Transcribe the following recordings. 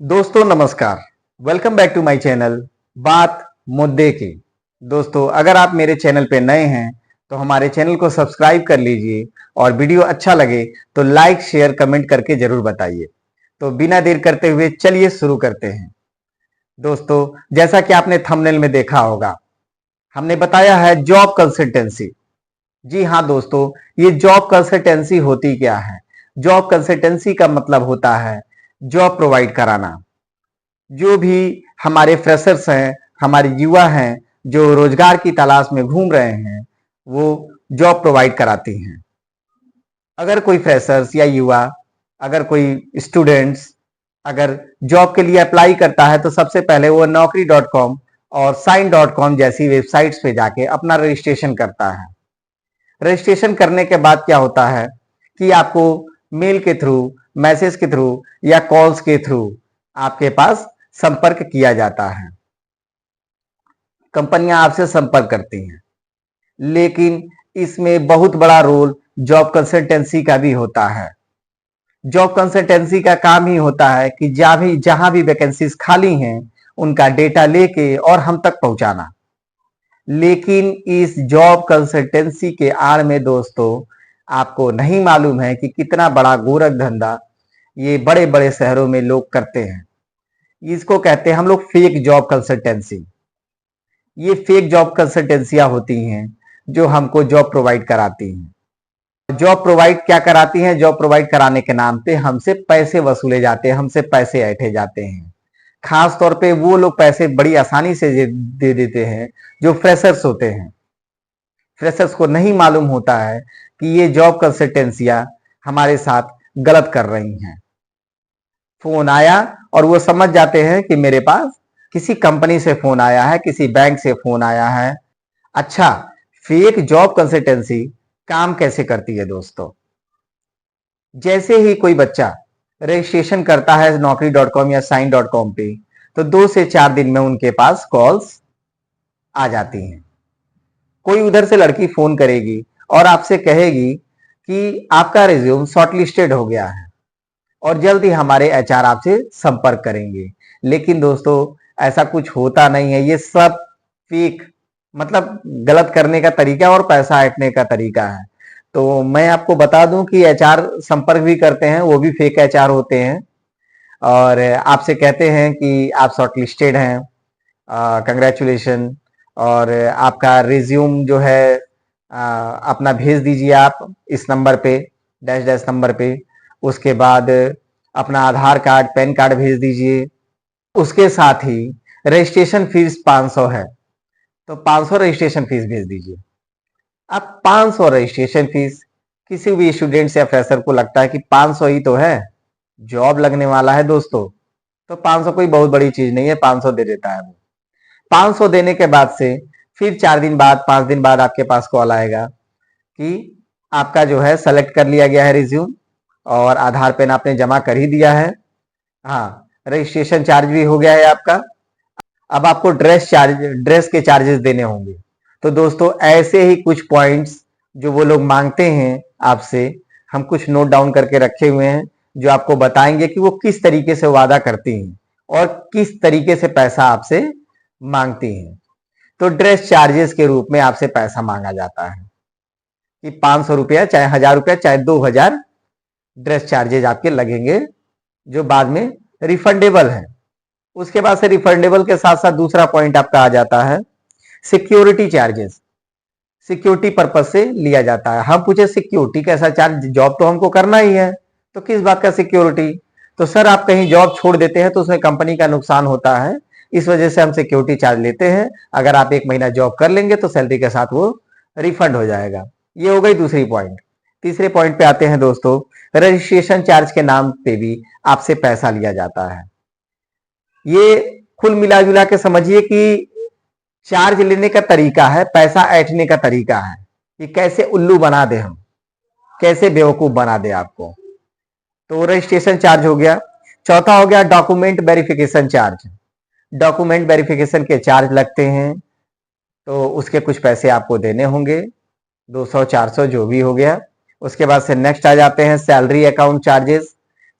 दोस्तों नमस्कार। Welcome back to my channel बात मुद्दे की। दोस्तों अगर आप मेरे चैनल पे नए हैं तो हमारे चैनल को सब्सक्राइब कर लीजिए और वीडियो अच्छा लगे तो लाइक शेयर कमेंट करके जरूर बताइए। तो बिना देर करते हुए चलिए शुरू करते हैं। दोस्तों जैसा कि आपने थंबनेल में देखा होगा, हमने बताया है जॉब कंसल्टेंसी। जी हाँ दोस्तों, ये जॉब कंसल्टेंसी होती क्या है? जॉब कंसल्टेंसी का मतलब होता है जॉब प्रोवाइड कराना। जो भी हमारे फ्रेशर्स हैं, हमारे युवा हैं जो रोजगार की तलाश में घूम रहे हैं, वो जॉब प्रोवाइड कराती हैं। अगर कोई फ्रेशर्स या युवा, अगर कोई स्टूडेंट्स अगर जॉब के लिए अप्लाई करता है तो सबसे पहले वो naukri.com और sign.com जैसी वेबसाइट्स पे जाके अपना रजिस्ट्रेशन करता है। रजिस्ट्रेशन करने के बाद क्या होता है कि आपको मेल के थ्रू, मैसेज के थ्रू या कॉल्स के थ्रू आपके पास संपर्क किया जाता है। कंपनियां आपसे संपर्क करती हैं, लेकिन इसमें बहुत बड़ा रोल जॉब कंसल्टेंसी का भी होता है। जॉब कंसल्टेंसी का काम ही होता है कि जहां भी वैकेंसीज खाली हैं उनका डेटा लेके और हम तक पहुंचाना। लेकिन इस जॉब कंसल्टेंसी के आड़ में दोस्तों आपको नहीं मालूम है कि कितना बड़ा गोरख धंधा ये बड़े बड़े शहरों में लोग करते हैं। इसको कहते हैं हम लोग फेक जॉब कंसल्टेंसी। ये फेक जॉब कंसल्टेंसियां होती हैं जो हमको जॉब प्रोवाइड कराती हैं। जॉब प्रोवाइड क्या कराती हैं? जॉब प्रोवाइड कराने के नाम पे हमसे पैसे वसूले जाते हैं, हमसे पैसे ऐंठे जाते हैं। खास तौर पे वो लोग पैसे बड़ी आसानी से दे देते हैं जो फ्रेशर्स होते हैं। फ्रेशर्स को नहीं मालूम होता है कि ये जॉब कंसल्टेंसियां हमारे साथ गलत कर रही हैं। फोन आया और वो समझ जाते हैं कि मेरे पास किसी कंपनी से फोन आया है, किसी बैंक से फोन आया है। अच्छा, फेक जॉब कंसल्टेंसी काम कैसे करती है दोस्तों? जैसे ही कोई बच्चा रजिस्ट्रेशन करता है naukri.com या sign.com पे, तो 2 से 4 दिन में उनके पास कॉल्स आ जाती हैं। कोई उधर से लड़की फोन करेगी और आपसे कहेगी कि आपका रिज्यूम शॉर्टलिस्टेड हो गया है और जल्द ही हमारे एचआर आपसे संपर्क करेंगे। लेकिन दोस्तों ऐसा कुछ होता नहीं है। ये सब फेक, मतलब गलत करने का तरीका और पैसा ऐंठने का तरीका है। तो मैं आपको बता दूं कि एचआर संपर्क भी करते हैं, वो भी फेक एचआर होते हैं और आपसे कहते हैं कि आप शॉर्टलिस्टेड हैं, कंग्रेचुलेशन, और आपका रिज्यूम जो है अपना भेज दीजिए आप इस नंबर पे, डैश डैश नंबर पे। उसके बाद अपना आधार कार्ड, पैन कार्ड भेज दीजिए। उसके साथ ही रजिस्ट्रेशन फीस 500 है, तो 500 रजिस्ट्रेशन फीस भेज दीजिए। अब 500 रजिस्ट्रेशन फीस, किसी भी स्टूडेंट या फ्रेशर को लगता है कि 500 ही तो है, जॉब लगने वाला है दोस्तों, तो 500 कोई बहुत बड़ी चीज नहीं है, 500 दे देता है वो। 500 देने के बाद से फिर 4 दिन बाद, 5 दिन बाद आपके पास कॉल आएगा कि आपका जो है सेलेक्ट कर लिया गया है रिज्यूम और आधार पेन आपने जमा कर ही दिया है। हाँ, रजिस्ट्रेशन चार्ज भी हो गया है आपका। अब आपको ड्रेस के चार्जेस देने होंगे। तो दोस्तों ऐसे ही कुछ पॉइंट्स जो वो लोग मांगते हैं आपसे, हम कुछ नोट डाउन करके रखे हुए हैं जो आपको बताएंगे कि वो किस तरीके से वादा करती हैं और किस तरीके से पैसा आपसे मांगती हैं। तो ड्रेस चार्जेस के रूप में आपसे पैसा मांगा जाता है कि 500 रुपया, चाहे 1000 रुपया, चाहे 2000 ड्रेस चार्जेज आपके लगेंगे, जो बाद में रिफंडेबल है। उसके बाद से रिफंडेबल के साथ साथ दूसरा पॉइंट आपका आ जाता है सिक्योरिटी चार्जेस। सिक्योरिटी पर्पज से लिया जाता है। हम पूछे सिक्योरिटी कैसा चार्ज? जॉब तो हमको करना ही है, तो किस बात का सिक्योरिटी? तो सर आप कहीं जॉब छोड़ देते हैं तो उसमें कंपनी का नुकसान होता है, इस वजह से हम सिक्योरिटी चार्ज लेते हैं। अगर आप 1 महीना जॉब कर लेंगे तो सैलरी के साथ वो रिफंड हो जाएगा। ये हो गई दूसरी पॉइंट। तीसरे पॉइंट पे आते हैं दोस्तों, रजिस्ट्रेशन चार्ज के नाम पे भी आपसे पैसा लिया जाता है। ये कुल मिला जुला के समझिए कि चार्ज लेने का तरीका है, पैसा ऐंठने का तरीका है कि कैसे उल्लू बना दे हम, कैसे बेवकूफ बना दे आपको। तो रजिस्ट्रेशन चार्ज हो गया। चौथा हो गया document verification charge. Document verification के चार्ज लगते हैं, तो उसके कुछ पैसे आपको देने होंगे, 200 400 जो भी हो गया। उसके बाद से नेक्स्ट आ जाते हैं salary account charges.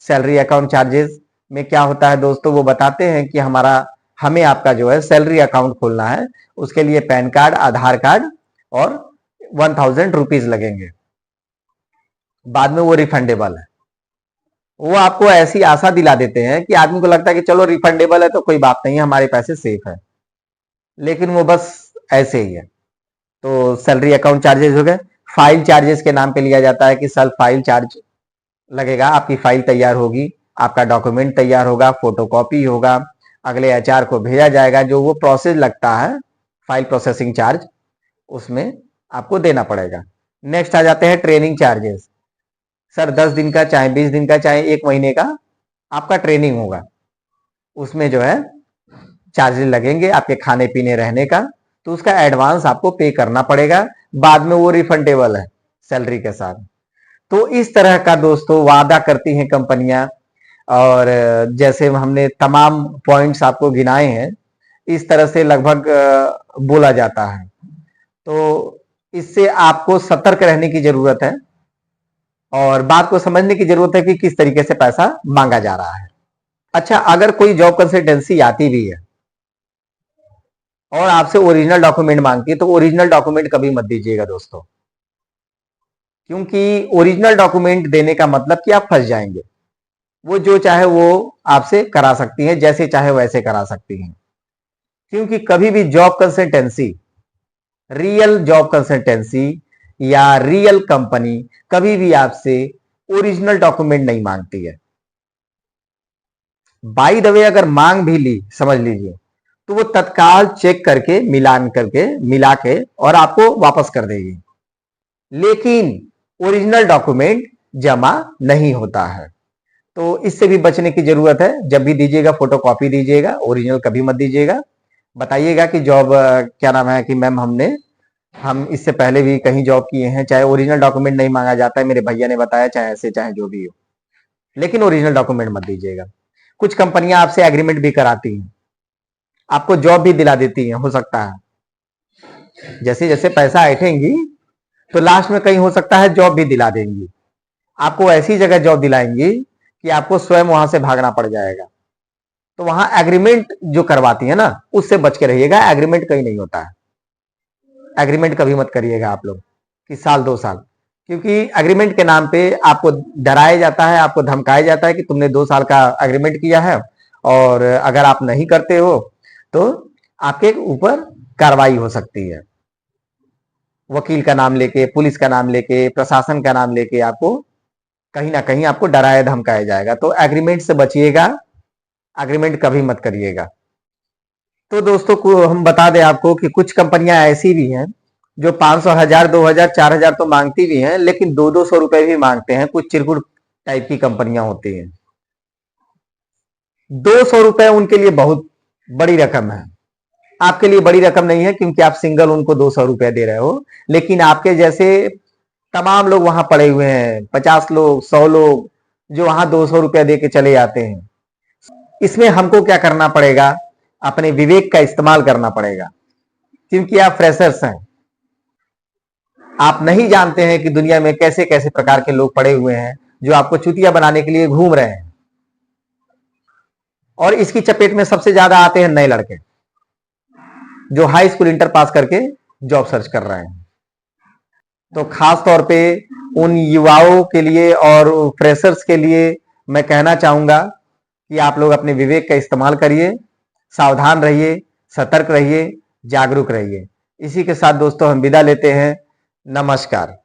Salary account charges में क्या होता है दोस्तों, वो बताते हैं कि हमें आपका जो है सैलरी अकाउंट खोलना है, उसके लिए पैन कार्ड, आधार कार्ड और 1000 रुपीज लगेंगे। बाद में वो रिफंडेबल है। वो आपको ऐसी आशा दिला देते हैं कि आदमी को लगता है कि चलो रिफंडेबल है तो कोई बात नहीं है, हमारे पैसे सेफ है, लेकिन वो बस ऐसे ही है। तो सैलरी अकाउंट चार्जेस हो गए। फाइल चार्जेस के नाम पे लिया जाता है कि सर फाइल चार्ज लगेगा, आपकी फाइल तैयार होगी, आपका डॉक्यूमेंट तैयार होगा, फोटोकॉपी होगा, अगले एचआर को भेजा जाएगा, जो वो प्रोसेस लगता है फाइल प्रोसेसिंग चार्ज, उसमें आपको देना पड़ेगा। नेक्स्ट आ जाते हैं ट्रेनिंग चार्जेस। सर 10 दिन का चाहे 20 दिन का चाहे 1 महीने का आपका ट्रेनिंग होगा, उसमें जो है चार्जेस लगेंगे आपके खाने पीने रहने का, तो उसका एडवांस आपको पे करना पड़ेगा, बाद में वो रिफंडेबल है सैलरी के साथ। तो इस तरह का दोस्तों वादा करती हैं कंपनियां, और जैसे हमने तमाम पॉइंट्स आपको गिनाए हैं, इस तरह से लगभग बोला जाता है। तो इससे आपको सतर्क रहने की जरूरत है और बात को समझने की जरूरत है कि किस तरीके से पैसा मांगा जा रहा है। अच्छा, अगर कोई जॉब कंसल्टेंसी आती भी है और आपसे ओरिजिनल डॉक्यूमेंट मांगती है, तो ओरिजिनल डॉक्यूमेंट कभी मत दीजिएगा दोस्तों, क्योंकि ओरिजिनल डॉक्यूमेंट देने का मतलब कि आप फंस जाएंगे। वो जो चाहे वो आपसे करा सकती हैं, जैसे चाहे वैसे करा सकती हैं, क्योंकि कभी भी job consultancy, real job consultancy या रियल कंपनी कभी भी आपसे ओरिजिनल डॉक्यूमेंट नहीं मांगती है। बाय द वे अगर मांग भी ली, समझ लीजिए, तो वो तत्काल चेक करके मिलान करके मिला के और आपको वापस कर देगी, लेकिन ओरिजिनल डॉक्यूमेंट जमा नहीं होता है। तो इससे भी बचने की जरूरत है। जब भी दीजिएगा फोटोकॉपी दीजिएगा, ओरिजिनल कभी मत दीजिएगा। बताइएगा कि जॉब क्या नाम है कि मैम हम इससे पहले भी कहीं जॉब किए हैं, चाहे ओरिजिनल डॉक्यूमेंट नहीं मांगा जाता है, मेरे भैया ने बताया, चाहे ऐसे चाहे जो भी हो, लेकिन ओरिजिनल डॉक्यूमेंट मत दीजिएगा। कुछ कंपनियां आपसे एग्रीमेंट भी कराती हैं, आपको जॉब भी दिला देती हैं, हो सकता है जैसे जैसे पैसा ऐठेंगी तो लास्ट में कहीं हो सकता है जॉब भी दिला देंगी, आपको ऐसी जगह जॉब दिलाएंगी कि आपको स्वयं वहां से भागना पड़ जाएगा। तो वहां एग्रीमेंट जो करवाती है ना, उससे बच के रहिएगा। एग्रीमेंट कहीं नहीं होता है, एग्रीमेंट कभी मत करिएगा आप लोग कि साल 2 साल, क्योंकि एग्रीमेंट के नाम पे आपको डराया जाता है, आपको धमकाया जाता है कि तुमने 2 साल का एग्रीमेंट किया है और अगर आप नहीं करते हो तो आपके ऊपर कार्रवाई हो सकती है। वकील का नाम लेके, पुलिस का नाम लेके, प्रशासन का नाम लेके आपको कहीं ना कहीं आपको डराया धमकाया जाएगा। तो एग्रीमेंट से बचिएगा, एग्रीमेंट कभी मत करिएगा। तो दोस्तों को हम बता दें आपको कि कुछ कंपनियां ऐसी भी हैं जो 500, 1000, 2000, 4000 तो मांगती भी हैं, लेकिन 200 रुपए भी मांगते हैं। कुछ चिरकुट टाइप की कंपनियां होती हैं। 200 रुपए उनके लिए बहुत बड़ी रकम है, आपके लिए बड़ी रकम नहीं है, क्योंकि आप सिंगल उनको 200 रुपया दे रहे हो, लेकिन आपके जैसे तमाम लोग वहां पड़े हुए हैं, 50 लोग, 100 लोग, जो वहां 200 रुपया दे के चले जाते हैं। इसमें हमको क्या करना पड़ेगा, अपने विवेक का इस्तेमाल करना पड़ेगा, क्योंकि आप फ्रेशर्स हैं, आप नहीं जानते हैं कि दुनिया में कैसे कैसे प्रकार के लोग पड़े हुए हैं जो आपको चुतिया बनाने के लिए घूम रहे हैं। और इसकी चपेट में सबसे ज्यादा आते हैं नए लड़के जो हाई स्कूल इंटर पास करके जॉब सर्च कर रहे हैं। तो खास तौर पे उन युवाओं के लिए और फ्रेशर्स के लिए मैं कहना चाहूंगा कि आप लोग अपने विवेक का इस्तेमाल करिए, सावधान रहिए, सतर्क रहिए, जागरूक रहिए। इसी के साथ दोस्तों हम विदा लेते हैं। नमस्कार।